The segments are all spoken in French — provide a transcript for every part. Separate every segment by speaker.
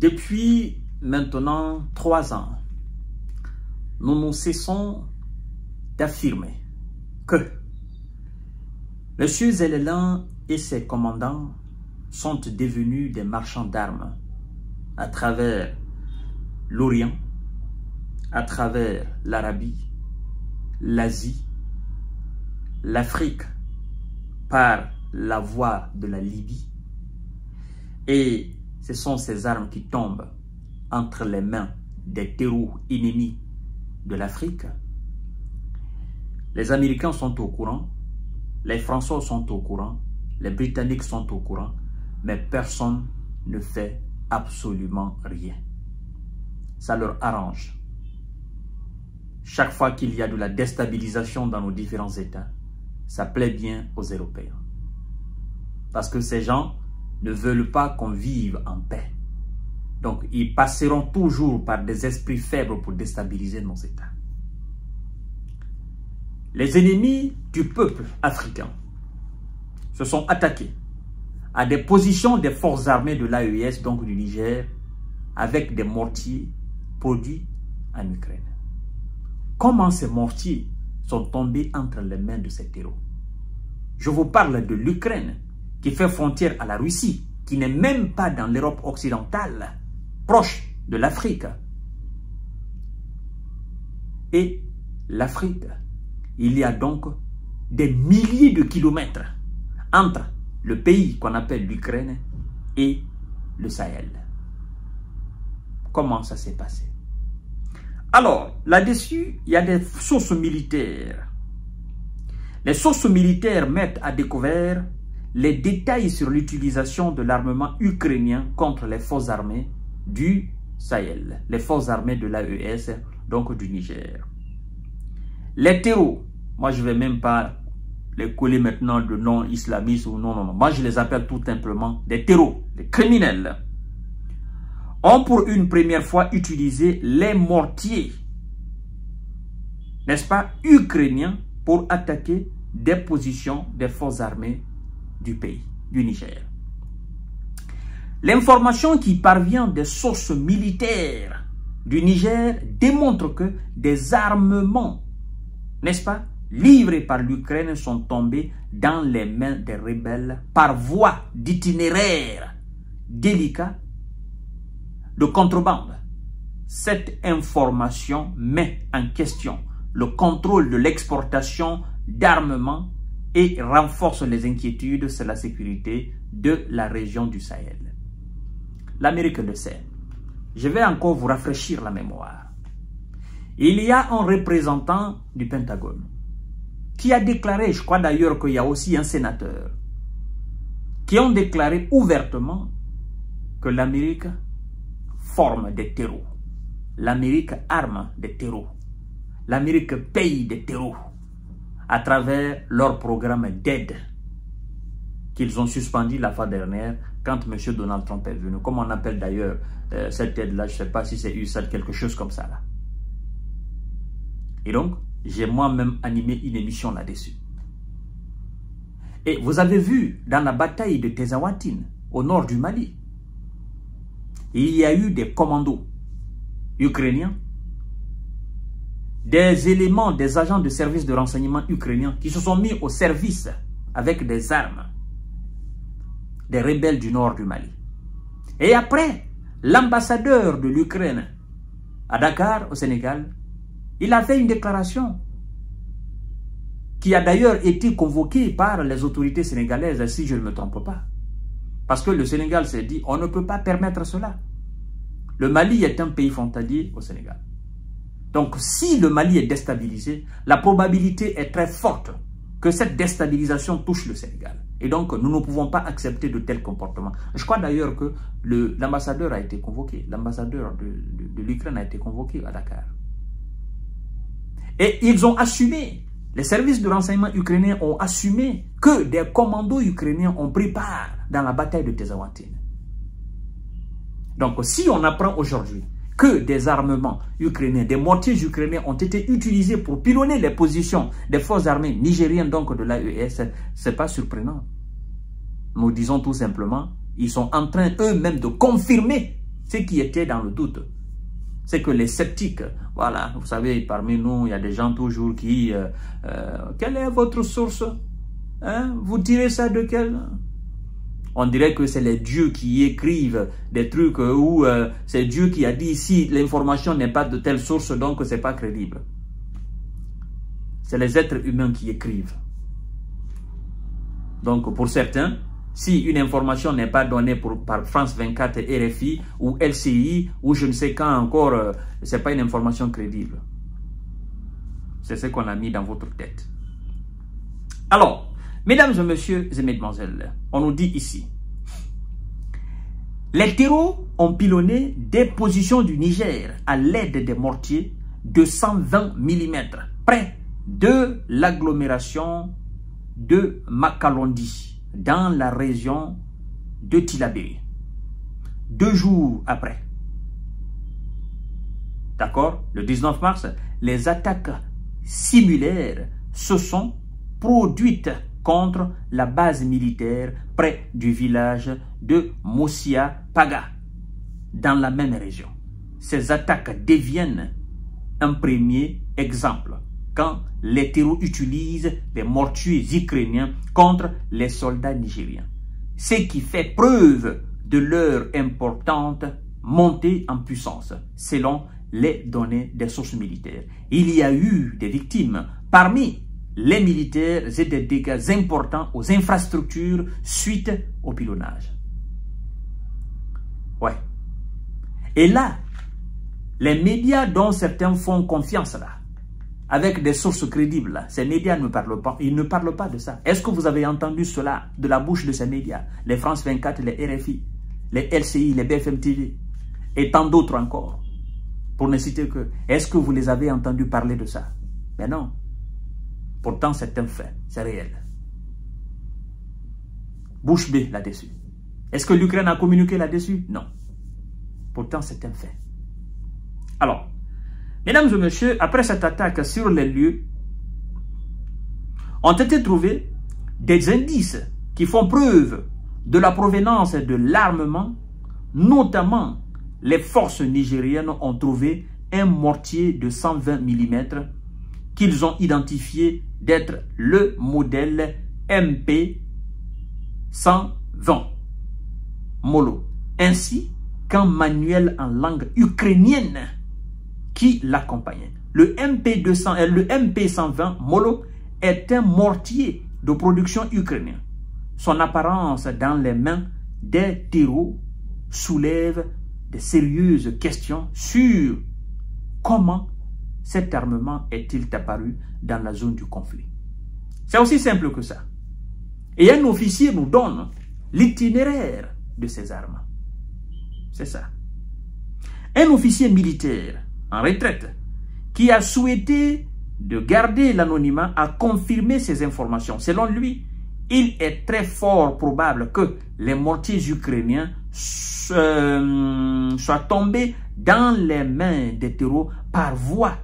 Speaker 1: Depuis maintenant 3 ans, nous ne cessons d'affirmer que M. Zellelan et ses commandants sont devenus des marchands d'armes à travers l'Orient, à travers l'Arabie, l'Asie, l'Afrique, par la voie de la Libye. Et ce sont ces armes qui tombent entre les mains des terreaux ennemis de l'Afrique. Les Américains sont au courant, les Français sont au courant, les Britanniques sont au courant, mais personne ne fait absolument rien. Ça leur arrange. Chaque fois qu'il y a de la déstabilisation dans nos différents États, ça plaît bien aux Européens. Parce que ces gens ne veulent pas qu'on vive en paix. Donc, ils passeront toujours par des esprits faibles pour déstabiliser nos États. Les ennemis du peuple africain se sont attaqués à des positions des forces armées de l'AES, donc du Niger, avec des mortiers produits en Ukraine. Comment ces mortiers sont tombés entre les mains de ces terreaux? Je vous parle de l'Ukraine, qui fait frontière à la Russie, qui n'est même pas dans l'Europe occidentale, proche de l'Afrique. Et l'Afrique, il y a donc des milliers de kilomètres entre le pays qu'on appelle l'Ukraine et le Sahel. Comment ça s'est passé? Alors, là-dessus, il y a des sources militaires. Les sources militaires mettent à découvert les détails sur l'utilisation de l'armement ukrainien contre les forces armées du Sahel, les forces armées de l'AES, donc du Niger. Les terreaux, moi je ne vais même pas les coller maintenant de nom islamistes ou non. Moi je les appelle tout simplement des terreaux, des criminels, ont pour une première fois utilisé les mortiers, n'est-ce pas, ukrainiens pour attaquer des positions des forces armées du pays, du Niger. L'information qui parvient des sources militaires du Niger démontre que des armements, n'est-ce pas, livrés par l'Ukraine sont tombés dans les mains des rebelles par voie d'itinéraire délicat de contrebande. Cette information met en question le contrôle de l'exportation d'armements et renforce les inquiétudes sur la sécurité de la région du Sahel. L'Amérique le sait. Je vais encore vous rafraîchir la mémoire. Il y a un représentant du Pentagone qui a déclaré, je crois d'ailleurs qu'il y a aussi un sénateur, qui ont déclaré ouvertement que l'Amérique forme des terreaux. L'Amérique arme des terreaux. L'Amérique paye des terreaux à travers leur programme d'aide qu'ils ont suspendu la fois dernière quand M. Donald Trump est venu. Comme on appelle d'ailleurs cette aide-là, je ne sais pas si c'est USAID, quelque chose comme ça là. Et donc, j'ai moi-même animé une émission là-dessus. Et vous avez vu dans la bataille de Tezawatine, au nord du Mali, il y a eu des commandos ukrainiens, des éléments, des agents de service de renseignement ukrainiens qui se sont mis au service avec des armes des rebelles du nord du Mali. Et après, l'ambassadeur de l'Ukraine à Dakar, au Sénégal, il a fait une déclaration qui a d'ailleurs été convoquée par les autorités sénégalaises, si je ne me trompe pas. Parce que le Sénégal s'est dit, on ne peut pas permettre cela. Le Mali est un pays frontalier au Sénégal. Donc, si le Mali est déstabilisé, la probabilité est très forte que cette déstabilisation touche le Sénégal. Et donc, nous ne pouvons pas accepter de tels comportements. Je crois d'ailleurs que l'ambassadeur a été convoqué. L'ambassadeur de l'Ukraine a été convoqué à Dakar. Et ils ont assumé, les services de renseignement ukrainiens ont assumé que des commandos ukrainiens ont pris part dans la bataille de Tezawatine. Donc, si on apprend aujourd'hui que des armements ukrainiens, des mortiers ukrainiens ont été utilisés pour pilonner les positions des forces armées nigériennes, donc de l'AES, ce n'est pas surprenant. Nous disons tout simplement, ils sont en train eux-mêmes de confirmer Ceux qui étaient dans le doute, c'est que les sceptiques, voilà, vous savez, parmi nous, il y a des gens toujours qui... quelle est votre source? Hein? Vous tirez ça de quel? On dirait que c'est les dieux qui écrivent des trucs où c'est Dieu qui a dit si l'information n'est pas de telle source, donc c'est pas crédible. C'est les êtres humains qui écrivent. Donc pour certains, si une information n'est pas donnée par France 24, RFI ou LCI ou je ne sais quand encore, ce n'est pas une information crédible. C'est ce qu'on a mis dans votre tête. Alors, mesdames et messieurs et mesdemoiselles, on nous dit ici, les terreaux ont pilonné des positions du Niger à l'aide des mortiers de 120 mm, près de l'agglomération de Makalondi, dans la région de Tillabéri. 2 jours après, d'accord, le 19 mars, les attaques similaires se sont produites contre la base militaire près du village de Moussia Paga, dans la même région. Ces attaques deviennent un premier exemple quand les terreaux utilisent des mortiers ukrainiens contre les soldats nigériens, ce qui fait preuve de leur importante montée en puissance, selon les données des sources militaires. Il y a eu des victimes parmi les militaires et des dégâts importants aux infrastructures suite au pilonnage. Ouais. Et là, les médias dont certains font confiance là, avec des sources crédibles là, ces médias ne parlent pas, ils ne parlent pas de ça. Est-ce que vous avez entendu cela de la bouche de ces médias, les France 24, les RFI, les LCI, les BFM TV et tant d'autres encore, pour ne citer que, est-ce que vous les avez entendus parler de ça? Mais non. Pourtant, c'est un fait, c'est réel. Bouche bée là-dessus. Est-ce que l'Ukraine a communiqué là-dessus? Non. Pourtant, c'est un fait. Alors, mesdames et messieurs, après cette attaque sur les lieux, ont été trouvés des indices qui font preuve de la provenance de l'armement, notamment les forces nigériennes ont trouvé un mortier de 120 mm qu'ils ont identifié d'être le modèle MP120 Molo, ainsi qu'un manuel en langue ukrainienne qui l'accompagnait. Le MP120 Molo est un mortier de production ukrainien. Son apparence dans les mains des terreaux soulève de sérieuses questions sur comment cet armement est-il apparu dans la zone du conflit. C'est aussi simple que ça. Et un officier nous donne l'itinéraire de ces armes. C'est ça. Un officier militaire en retraite qui a souhaité de garder l'anonymat a confirmé ces informations. Selon lui, il est très fort probable que les mortiers ukrainiens soient tombés dans les mains des terreaux par voie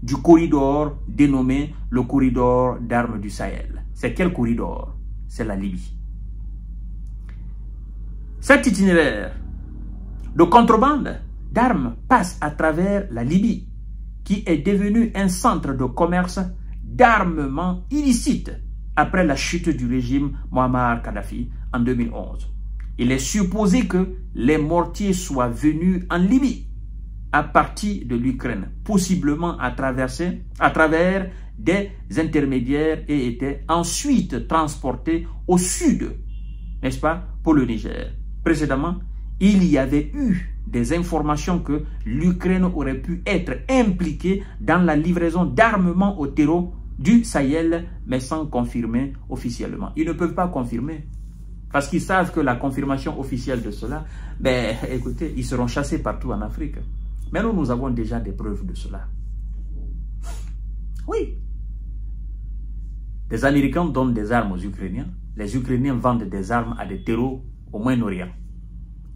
Speaker 1: du corridor dénommé le corridor d'armes du Sahel. C'est quel corridor? C'est la Libye. Cet itinéraire de contrebande d'armes passe à travers la Libye, qui est devenue un centre de commerce d'armement illicite après la chute du régime Muammar Kadhafi en 2011. Il est supposé que les mortiers soient venus en Libye à partir de l'Ukraine, possiblement à travers des intermédiaires et étaient ensuite transportés au sud, n'est-ce pas, pour le Niger. Précédemment, il y avait eu des informations que l'Ukraine aurait pu être impliquée dans la livraison d'armement aux terreaux du Sahel, mais sans confirmer officiellement. Ils ne peuvent pas confirmer, parce qu'ils savent que la confirmation officielle de cela, ben écoutez, ils seront chassés partout en Afrique. Mais nous avons déjà des preuves de cela. Oui. Les Américains donnent des armes aux Ukrainiens. Les Ukrainiens vendent des armes à des terreaux au Moyen-Orient.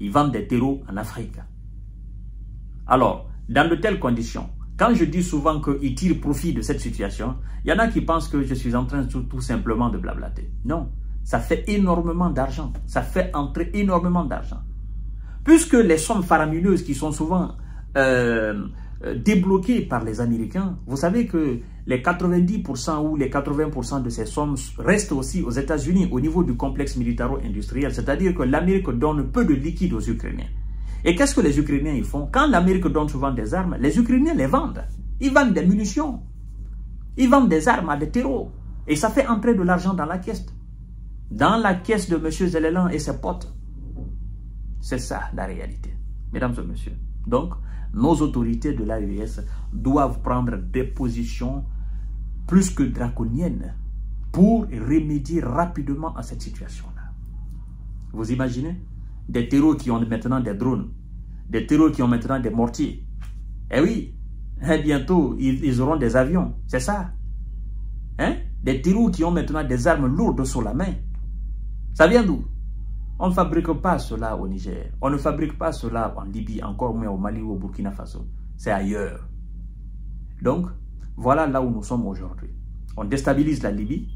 Speaker 1: Ils vendent des terreaux en Afrique. Alors, dans de telles conditions, quand je dis souvent qu'ils tirent profit de cette situation, il y en a qui pensent que je suis en train tout simplement de blablater. Non, ça fait énormément d'argent. Ça fait entrer énormément d'argent. puisque les sommes faramineuses qui sont souvent débloquées par les Américains, vous savez que les 90% ou les 80% de ces sommes restent aussi aux États-Unis au niveau du complexe militaro-industriel, c'est-à-dire que l'Amérique donne peu de liquide aux Ukrainiens. Et qu'est-ce que les Ukrainiens ils font? Quand l'Amérique donne souvent des armes, les Ukrainiens les vendent. Ils vendent des munitions, ils vendent des armes à des terreaux, et ça fait entrer de l'argent dans la caisse. Dans la caisse de M. Zelensky et ses potes. C'est ça la réalité, mesdames et messieurs. Donc, nos autorités de l'AES doivent prendre des positions plus que draconiennes pour remédier rapidement à cette situation-là. Vous imaginez? Des terreaux qui ont maintenant des drones, des terreaux qui ont maintenant des mortiers. Eh oui, bientôt, ils auront des avions, c'est ça. Hein? Des terreaux qui ont maintenant des armes lourdes sur la main. Ça vient d'où? On ne fabrique pas cela au Niger. On ne fabrique pas cela en Libye, encore moins au Mali ou au Burkina Faso. C'est ailleurs. Donc, voilà là où nous sommes aujourd'hui. On déstabilise la Libye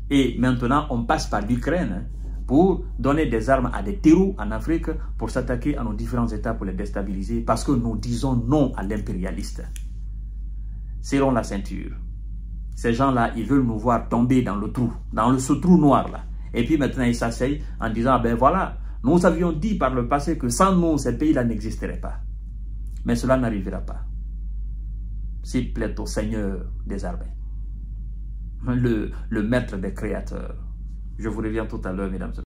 Speaker 1: et maintenant on passe par l'Ukraine pour donner des armes à des terreaux en Afrique pour s'attaquer à nos différents États pour les déstabiliser parce que nous disons non à l'impérialiste. Serrons la ceinture. Ces gens-là, ils veulent nous voir tomber dans le trou, ce trou noir-là. Et puis maintenant, ils s'asseyent en disant, ben voilà, nous avions dit par le passé que sans nous, ces pays-là n'existeraient pas. Mais cela n'arrivera pas. S'il plaît au Seigneur des armées, le maître des créateurs. Je vous reviens tout à l'heure, mesdames et messieurs.